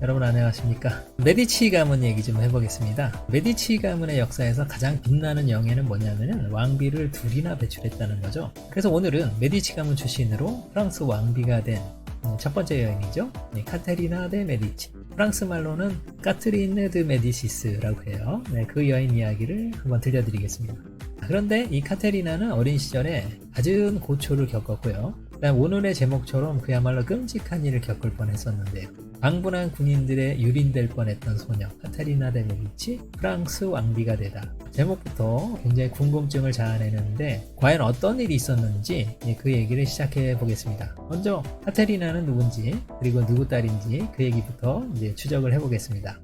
여러분 안녕하십니까? 메디치 가문 얘기 좀 해보겠습니다. 메디치 가문의 역사에서 가장 빛나는 영예는 뭐냐면은 왕비를 둘이나 배출했다는 거죠. 그래서 오늘은 메디치 가문 출신으로 프랑스 왕비가 된 첫 번째 여인이죠. 카테리나 데 메디치. 프랑스 말로는 까트리네 드 메디시스라고 해요. 그 여인 이야기를 한번 들려드리겠습니다. 그런데 이 카테리나는 어린 시절에 갖은 고초를 겪었고요. 그다음 오늘의 제목처럼 그야말로 끔찍한 일을 겪을 뻔했었는데요. 방분한 군인들의 유린될 뻔했던 소녀 카테리나 데 메디치, 프랑스 왕비가 되다. 제목부터 굉장히 궁금증을 자아내는데 과연 어떤 일이 있었는지 그 얘기를 시작해 보겠습니다. 먼저 카테리나는 누군지 그리고 누구 딸인지 그 얘기부터 이제 추적을 해보겠습니다.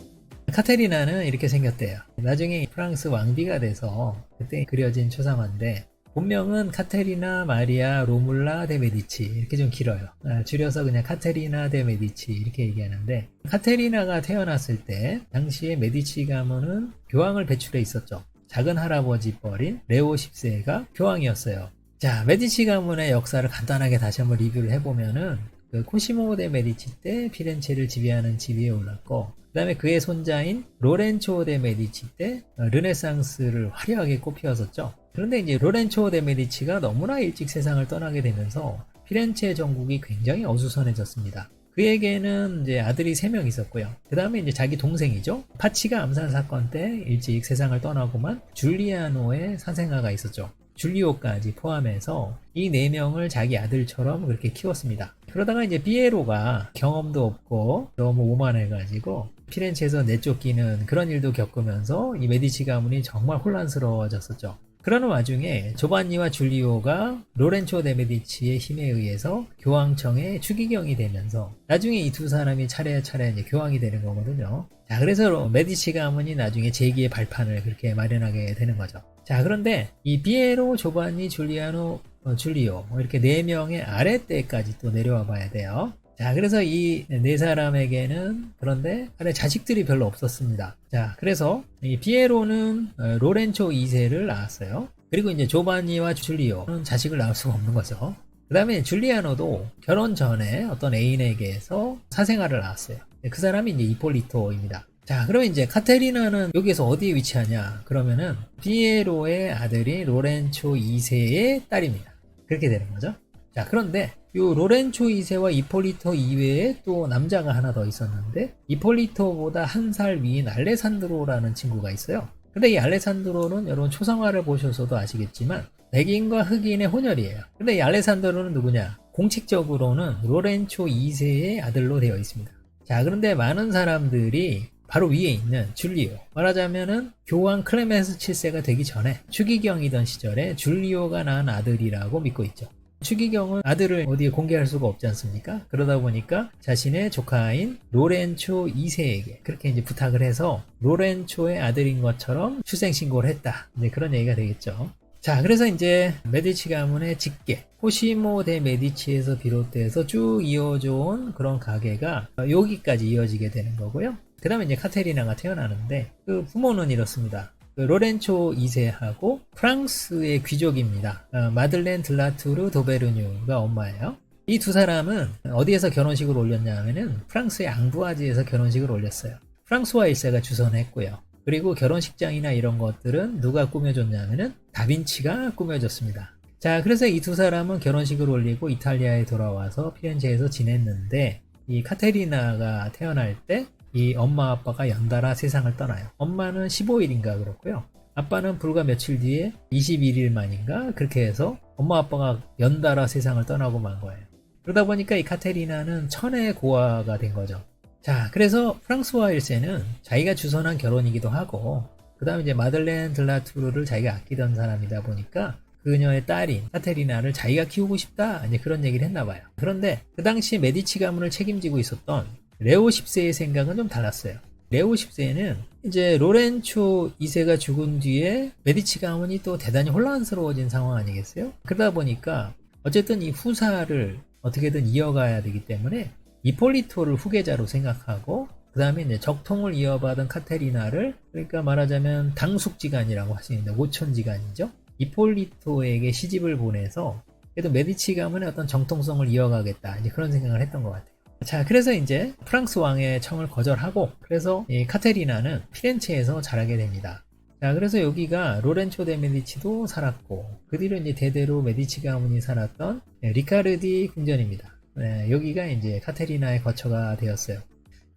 카테리나는 이렇게 생겼대요. 나중에 프랑스 왕비가 돼서 그때 그려진 초상화인데 본명은 카테리나 마리아 로물라 데 메디치, 이렇게 좀 길어요. 줄여서 그냥 카테리나 데 메디치 이렇게 얘기하는데, 카테리나가 태어났을 때 당시에 메디치 가문은 교황을 배출해 있었죠. 작은 할아버지 뻘인 레오 10세가 교황이었어요. 자, 메디치 가문의 역사를 간단하게 다시 한번 리뷰를 해보면은 코시모 데 메디치 때 피렌체를 지배하는 지위에 올랐고, 그 다음에 그의 손자인 로렌초 데 메디치 때 르네상스를 화려하게 꽃피웠었죠. 그런데 이제 로렌초 데 메디치가 너무나 일찍 세상을 떠나게 되면서 피렌체 정국이 굉장히 어수선해졌습니다. 그에게는 이제 아들이 3명 있었고요. 그 다음에 이제 자기 동생이죠. 파치가 암살 사건 때 일찍 세상을 떠나고만 줄리아노의 사생아가 있었죠. 줄리오까지 포함해서 이 4명을 자기 아들처럼 그렇게 키웠습니다. 그러다가 이제 피에로가 경험도 없고 너무 오만해가지고 피렌체에서 내쫓기는 그런 일도 겪으면서 이 메디치 가문이 정말 혼란스러워졌었죠. 그러는 와중에 조반니와 줄리오가 로렌초 데 메디치의 힘에 의해서 교황청에 추기경이 되면서 나중에 이 두 사람이 차례차례 이제 교황이 되는 거거든요. 자, 그래서 메디치 가문이 나중에 제2의 발판을 그렇게 마련하게 되는 거죠. 자, 그런데 이 피에로, 조반니, 줄리아노, 줄리오 이렇게 4명의 아랫대까지 또 내려와 봐야 돼요. 자, 그래서 이 4사람에게는 그런데 자식들이 별로 없었습니다. 자, 그래서 이 피에로는 로렌초 2세를 낳았어요. 그리고 이제 조반니와 줄리오는 자식을 낳을 수가 없는 거죠. 그 다음에 줄리아노도 결혼 전에 어떤 애인에게서 사생아를 낳았어요. 그 사람이 이제 이폴리토입니다. 자, 그러면 이제 카테리나는 여기에서 어디에 위치하냐? 그러면은 피에로의 아들이 로렌초 2세의 딸입니다. 그렇게 되는 거죠. 자, 그런데 이 로렌초 2세와 이폴리토 이외에 또 남자가 하나 더 있었는데 이폴리토보다 한 살 위인 알레산드로라는 친구가 있어요. 근데 이 알레산드로는 여러분 초상화를 보셔서도 아시겠지만 백인과 흑인의 혼혈이에요. 근데 이 알레산드로는 누구냐? 공식적으로는 로렌초 2세의 아들로 되어 있습니다. 자, 그런데 많은 사람들이 바로 위에 있는 줄리오, 말하자면은 교황 클레멘스 7세가 되기 전에 추기경이던 시절에 줄리오가 낳은 아들이라고 믿고 있죠. 추기경은 아들을 어디에 공개할 수가 없지 않습니까? 그러다 보니까 자신의 조카인 로렌초 2세에게 그렇게 이제 부탁을 해서 로렌초의 아들인 것처럼 출생신고를 했다. 이제 그런 얘기가 되겠죠. 자, 그래서 이제 메디치 가문의 직계, 코시모 데 메디치에서 비롯돼서 쭉 이어져 온 그런 가게가 여기까지 이어지게 되는 거고요. 그 다음에 이제 카테리나가 태어나는데 그 부모는 이렇습니다. 로렌초 2세하고 프랑스의 귀족입니다. 마들렌 들라투르 도베르뉴가 엄마예요. 이 두 사람은 어디에서 결혼식을 올렸냐 하면은 프랑스의 앙부아지에서 결혼식을 올렸어요. 프랑스와 1세가 주선했고요. 그리고 결혼식장이나 이런 것들은 누가 꾸며줬냐 하면은 다빈치가 꾸며줬습니다. 자, 그래서 이 두 사람은 결혼식을 올리고 이탈리아에 돌아와서 피렌체에서 지냈는데 이 카테리나가 태어날 때 이 엄마 아빠가 연달아 세상을 떠나요. 엄마는 15일인가 그렇고요. 아빠는 불과 며칠 뒤에 21일 만인가 그렇게 해서 엄마 아빠가 연달아 세상을 떠나고 만 거예요. 그러다 보니까 이 카테리나는 천의 고아가 된 거죠. 자, 그래서 프랑스와 1세는 자기가 주선한 결혼이기도 하고 그 다음에 이제 마들렌 들라투르를 자기가 아끼던 사람이다 보니까 그녀의 딸인 카테리나를 자기가 키우고 싶다 이제 그런 얘기를 했나 봐요. 그런데 그 당시 메디치 가문을 책임지고 있었던 레오 10세의 생각은 좀 달랐어요. 레오 10세는 이제 로렌초 2세가 죽은 뒤에 메디치 가문이 또 대단히 혼란스러워진 상황 아니겠어요? 그러다 보니까 어쨌든 이 후사를 어떻게든 이어가야 되기 때문에 이폴리토를 후계자로 생각하고 그 다음에 이제 적통을 이어받은 카테리나를 그러니까 말하자면 당숙지간이라고 할 수 있는데 오촌지간이죠. 이폴리토에게 시집을 보내서 그래도 메디치 가문의 어떤 정통성을 이어가겠다 이제 그런 생각을 했던 것 같아요. 자, 그래서 이제 프랑스 왕의 청을 거절하고 그래서 이 카테리나는 피렌체에서 자라게 됩니다. 자, 그래서 여기가 로렌조 데 메디치도 살았고 그 뒤로 이제 대대로 메디치 가문이 살았던 리카르디 궁전입니다. 네, 여기가 이제 카테리나의 거처가 되었어요.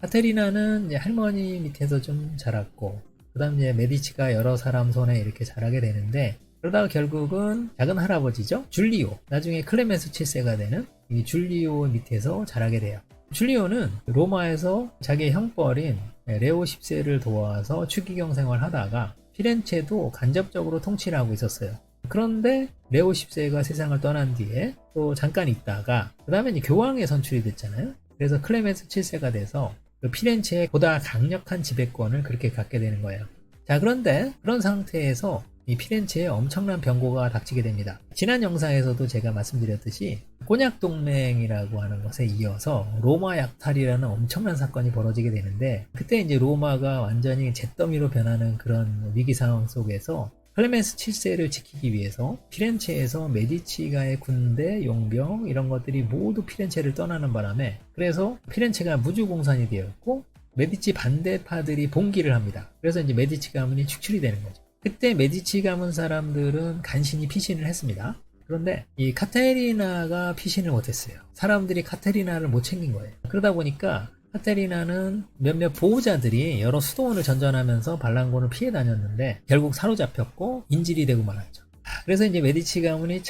카테리나는 이제 할머니 밑에서 좀 자랐고 그다음 이제 메디치가 여러 사람 손에 이렇게 자라게 되는데 그러다가 결국은 작은 할아버지죠. 줄리오, 나중에 클레멘스 7세가 되는 이 줄리오 밑에서 자라게 돼요. 줄리오는 로마에서 자기의 형벌인 레오 10세를 도와서 추기경 생활하다가 피렌체도 간접적으로 통치를 하고 있었어요. 그런데 레오 10세가 세상을 떠난 뒤에 또 잠깐 있다가 그 다음에 이제 교황에 선출이 됐잖아요. 그래서 클레멘스 7세가 돼서 그 피렌체의 보다 강력한 지배권을 그렇게 갖게 되는 거예요. 자, 그런데 그런 상태에서 이 피렌체에 엄청난 변고가 닥치게 됩니다. 지난 영상에서도 제가 말씀드렸듯이 꼬냑 동맹이라고 하는 것에 이어서 로마 약탈이라는 엄청난 사건이 벌어지게 되는데 그때 이제 로마가 완전히 잿더미로 변하는 그런 위기 상황 속에서 클레멘스 7세를 지키기 위해서 피렌체에서 메디치가의 군대, 용병 이런 것들이 모두 피렌체를 떠나는 바람에 그래서 피렌체가 무주공산이 되었고 메디치 반대파들이 봉기를 합니다. 그래서 이제 메디치 가문이 축출이 되는 거죠. 그때 메디치 가문 사람들은 간신히 피신을 했습니다. 그런데 이 카테리나가 피신을 못했어요. 사람들이 카테리나를 못 챙긴 거예요. 그러다 보니까 카테리나는 몇몇 보호자들이 여러 수도원을 전전하면서 반란군을 피해 다녔는데 결국 사로잡혔고 인질이 되고 말았죠. 그래서 이제 메디치 가문이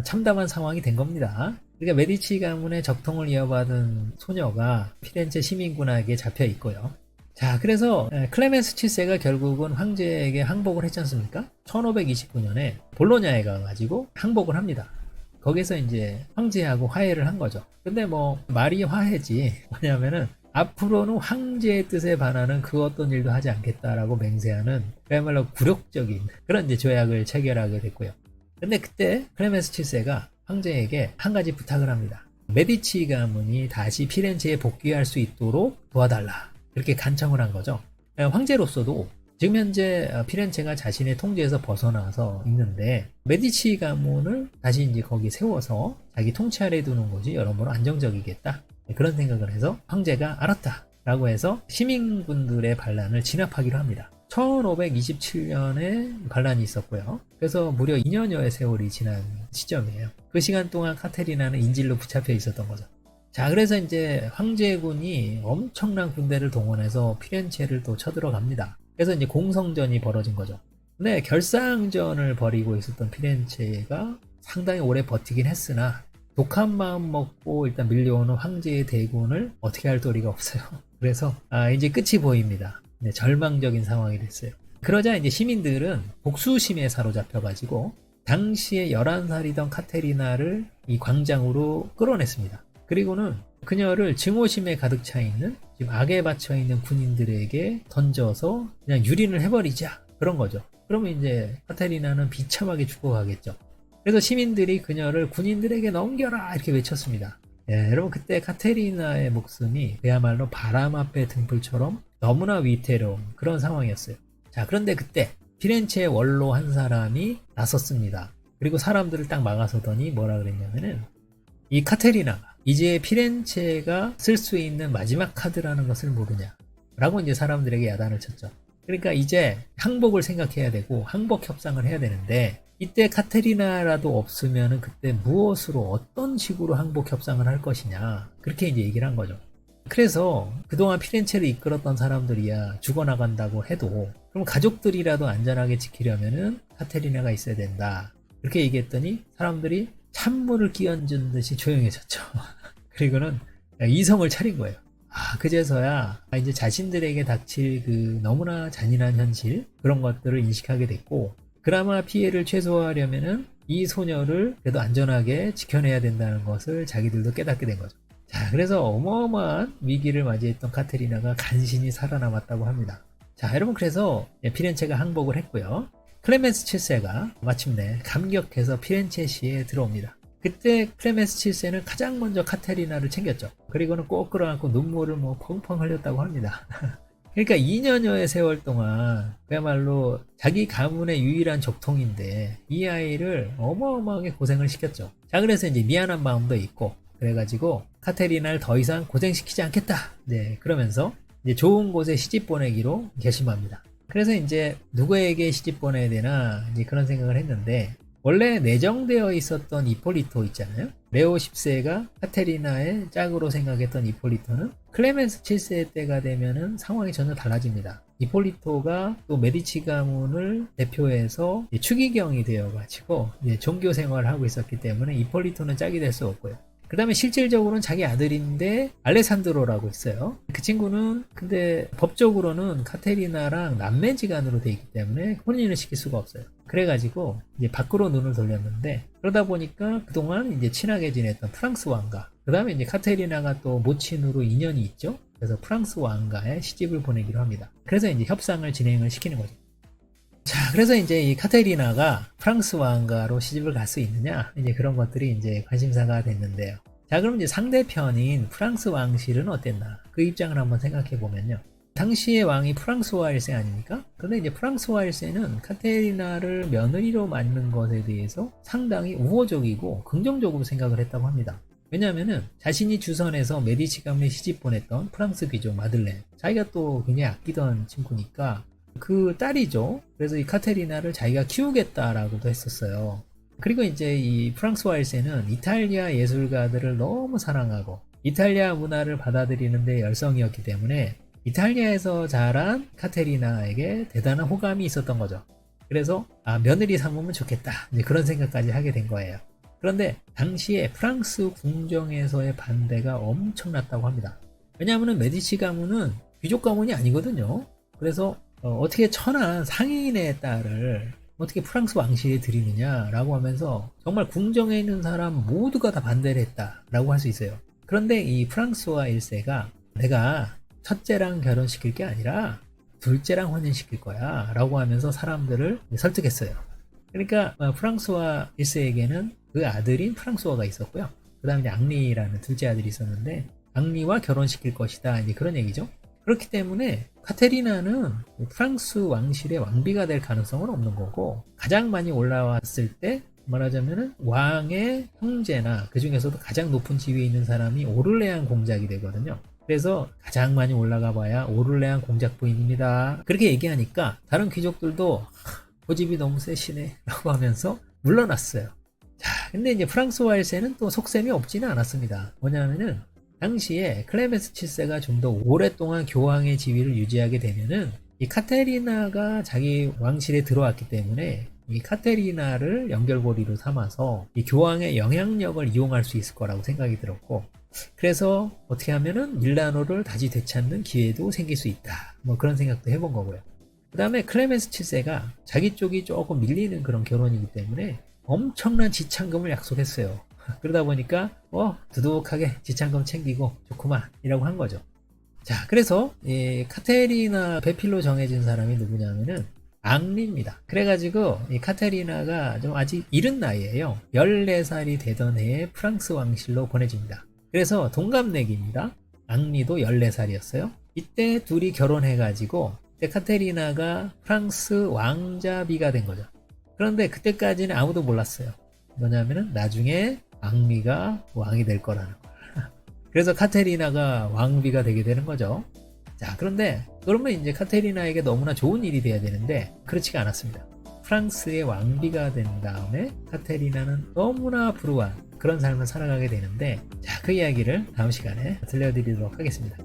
참담한 상황이 된 겁니다. 그러니까 메디치 가문의 적통을 이어받은 소녀가 피렌체 시민군에게 잡혀 있고요. 자, 그래서 클레멘스 7세가 결국은 황제에게 항복을 했지 않습니까? 1529년에 볼로냐에 가가지고 항복을 합니다. 거기서 이제 황제하고 화해를 한 거죠. 근데 뭐 말이 화해지 뭐냐면은 앞으로는 황제의 뜻에 반하는 그 어떤 일도 하지 않겠다라고 맹세하는 그야말로 굴욕적인 그런 이제 조약을 체결하게 됐고요. 근데 그때 클레멘스 7세가 황제에게 한 가지 부탁을 합니다. 메디치 가문이 다시 피렌체에 복귀할 수 있도록 도와달라. 그렇게 간청을 한 거죠. 황제로서도 지금 현재 피렌체가 자신의 통제에서 벗어나서 있는데 메디치 가문을 다시 이제 거기 세워서 자기 통치 아래에 두는 것이 여러모로 안정적이겠다. 그런 생각을 해서 황제가 알았다 라고 해서 시민군들의 반란을 진압하기로 합니다. 1527년에 반란이 있었고요. 그래서 무려 2년여의 세월이 지난 시점이에요. 그 시간 동안 카테리나는 인질로 붙잡혀 있었던 거죠. 자, 그래서 이제 황제군이 엄청난 군대를 동원해서 피렌체를 또 쳐들어갑니다. 그래서 이제 공성전이 벌어진 거죠. 근데 결상전을 벌이고 있었던 피렌체가 상당히 오래 버티긴 했으나 독한 마음 먹고 일단 밀려오는 황제의 대군을 어떻게 할 도리가 없어요. 그래서 이제 끝이 보입니다. 네, 절망적인 상황이 됐어요. 그러자 이제 시민들은 복수심에 사로잡혀가지고 당시에 11살이던 카테리나를 이 광장으로 끌어냈습니다. 그리고는 그녀를 증오심에 가득 차 있는 지금 악에 받쳐 있는 군인들에게 던져서 그냥 유린을 해버리자 그런 거죠. 그러면 이제 카테리나는 비참하게 죽어가겠죠. 그래서 시민들이 그녀를 군인들에게 넘겨라 이렇게 외쳤습니다. 예, 여러분 그때 카테리나의 목숨이 그야말로 바람 앞의 등불처럼 너무나 위태로운 그런 상황이었어요. 자, 그런데 그때 피렌체의 원로 한 사람이 나섰습니다. 그리고 사람들을 딱 막아서더니 뭐라 그랬냐면은 이 카테리나가 이제 피렌체가 쓸 수 있는 마지막 카드라는 것을 모르냐 라고 이제 사람들에게 야단을 쳤죠. 그러니까 이제 항복을 생각해야 되고 항복 협상을 해야 되는데 이때 카테리나라도 없으면 그때 무엇으로 어떤 식으로 항복 협상을 할 것이냐 그렇게 이제 얘기를 한 거죠. 그래서 그동안 피렌체를 이끌었던 사람들이야 죽어나간다고 해도 그럼 가족들이라도 안전하게 지키려면은 카테리나가 있어야 된다 그렇게 얘기했더니 사람들이 찬물을 끼얹은 듯이 조용해졌죠. 그리고는 이성을 차린 거예요. 그제서야 이제 자신들에게 닥칠 그 너무나 잔인한 현실 그런 것들을 인식하게 됐고 그나마 피해를 최소화하려면은 이 소녀를 그래도 안전하게 지켜내야 된다는 것을 자기들도 깨닫게 된 거죠. 자, 그래서 어마어마한 위기를 맞이했던 카테리나가 간신히 살아남았다고 합니다. 자, 여러분 그래서 피렌체가 항복을 했고요. 클레멘스 7세가 마침내 감격해서 피렌체시에 들어옵니다. 그때 클레멘스 7세는 가장 먼저 카테리나를 챙겼죠. 그리고는 꼭 끌어안고 눈물을 펑펑 흘렸다고 합니다. 그러니까 2년여의 세월 동안 그야말로 자기 가문의 유일한 적통인데 이 아이를 어마어마하게 고생을 시켰죠. 자, 그래서 이제 미안한 마음도 있고 그래가지고 카테리나를 더 이상 고생시키지 않겠다. 네, 그러면서 이제 좋은 곳에 시집 보내기로 결심합니다. 그래서 이제 누구에게 시집 보내야 되나 이제 그런 생각을 했는데, 원래 내정되어 있었던 이폴리토 있잖아요. 레오 10세가 카테리나의 짝으로 생각했던 이폴리토는 클레멘스 7세 때가 되면은 상황이 전혀 달라집니다. 이폴리토가 또 메디치 가문을 대표해서 추기경이 되어가지고 종교 생활을 하고 있었기 때문에 이폴리토는 짝이 될 수 없고요. 그 다음에 실질적으로는 자기 아들인데 알레산드로라고 있어요. 그 친구는 근데 법적으로는 카테리나랑 남매지간으로 돼 있기 때문에 혼인을 시킬 수가 없어요. 그래가지고 이제 밖으로 눈을 돌렸는데, 그러다 보니까 그동안 이제 친하게 지냈던 프랑스 왕가, 그 다음에 이제 카테리나가 또 모친으로 인연이 있죠. 그래서 프랑스 왕가에 시집을 보내기로 합니다. 그래서 이제 협상을 진행을 시키는 거죠. 자, 그래서 이제 이 카테리나가 프랑스 왕가로 시집을 갈 수 있느냐, 이제 그런 것들이 이제 관심사가 됐는데요. 자, 그럼 이제 상대편인 프랑스 왕실은 어땠나? 그 입장을 한번 생각해 보면요. 당시의 왕이 프랑스와 1세 아닙니까? 그런데 이제 프랑스와 1세는 카테리나를 며느리로 맞는 것에 대해서 상당히 우호적이고 긍정적으로 생각을 했다고 합니다. 왜냐하면은 자신이 주선해서 메디치 가문에 시집 보냈던 프랑스 귀족 마들렌, 자기가 또 굉장히 아끼던 친구니까 그 딸이죠. 그래서 이 카테리나를 자기가 키우겠다라고도 했었어요. 그리고 이제 이 프랑스와 1세는 이탈리아 예술가들을 너무 사랑하고 이탈리아 문화를 받아들이는데 열성이었기 때문에 이탈리아에서 자란 카테리나에게 대단한 호감이 있었던 거죠. 그래서 며느리 삼으면 좋겠다, 이제 그런 생각까지 하게 된 거예요. 그런데 당시에 프랑스 궁정에서의 반대가 엄청났다고 합니다. 왜냐하면 메디치 가문은 귀족 가문이 아니거든요. 그래서 어떻게 천한 상인의 딸을 어떻게 프랑스 왕실에 들이느냐라고 하면서 정말 궁정에 있는 사람 모두가 다 반대를 했다라고 할 수 있어요. 그런데 이 프랑스와 1세가 내가 첫째랑 결혼시킬 게 아니라 둘째랑 혼인시킬 거야 라고 하면서 사람들을 설득했어요. 그러니까 프랑스와 1세에게는 그 아들인 프랑스와가 있었고요. 그 다음에 앙리라는 둘째 아들이 있었는데 앙리와 결혼시킬 것이다, 이제 그런 얘기죠. 그렇기 때문에 카테리나는 프랑스 왕실의 왕비가 될 가능성은 없는 거고, 가장 많이 올라왔을 때 말하자면 왕의 형제나 그 중에서도 가장 높은 지위에 있는 사람이 오를레안 공작이 되거든요. 그래서 가장 많이 올라가 봐야 오를레안 공작 부인입니다, 그렇게 얘기하니까 다른 귀족들도 고집이 너무 세시네 라고 하면서 물러났어요. 자, 근데 이제 프랑스와 1세는 또 속셈이 없지는 않았습니다. 뭐냐면은 당시에 클레멘스 7세가 좀 더 오랫동안 교황의 지위를 유지하게 되면은 이 카테리나가 자기 왕실에 들어왔기 때문에 이 카테리나를 연결고리로 삼아서 이 교황의 영향력을 이용할 수 있을 거라고 생각이 들었고, 그래서 어떻게 하면은 밀라노를 다시 되찾는 기회도 생길 수 있다, 뭐 그런 생각도 해본 거고요. 그 다음에 클레멘스 7세가 자기 쪽이 조금 밀리는 그런 결혼이기 때문에 엄청난 지참금을 약속했어요. 그러다 보니까 두둑하게 지참금 챙기고 좋구만 이라고 한 거죠. 자, 그래서 이 카테리나 배필로 정해진 사람이 누구냐면은 앙리입니다. 그래가지고 이 카테리나가 좀 아직 이른 나이에요. 14살이 되던 해에 프랑스 왕실로 보내집니다. 그래서 동갑내기입니다. 앙리도 14살이었어요. 이때 둘이 결혼해가지고 카테리나가 프랑스 왕자비가 된 거죠. 그런데 그때까지는 아무도 몰랐어요. 뭐냐면은 나중에 앙리가 왕이 될 거라는 걸. 그래서 카테리나가 왕비가 되게 되는 거죠. 자, 그런데 그러면 이제 카테리나에게 너무나 좋은 일이 돼야 되는데 그렇지가 않았습니다. 프랑스의 왕비가 된 다음에 카테리나는 너무나 불우한 그런 삶을 살아가게 되는데, 자, 그 이야기를 다음 시간에 들려드리도록 하겠습니다.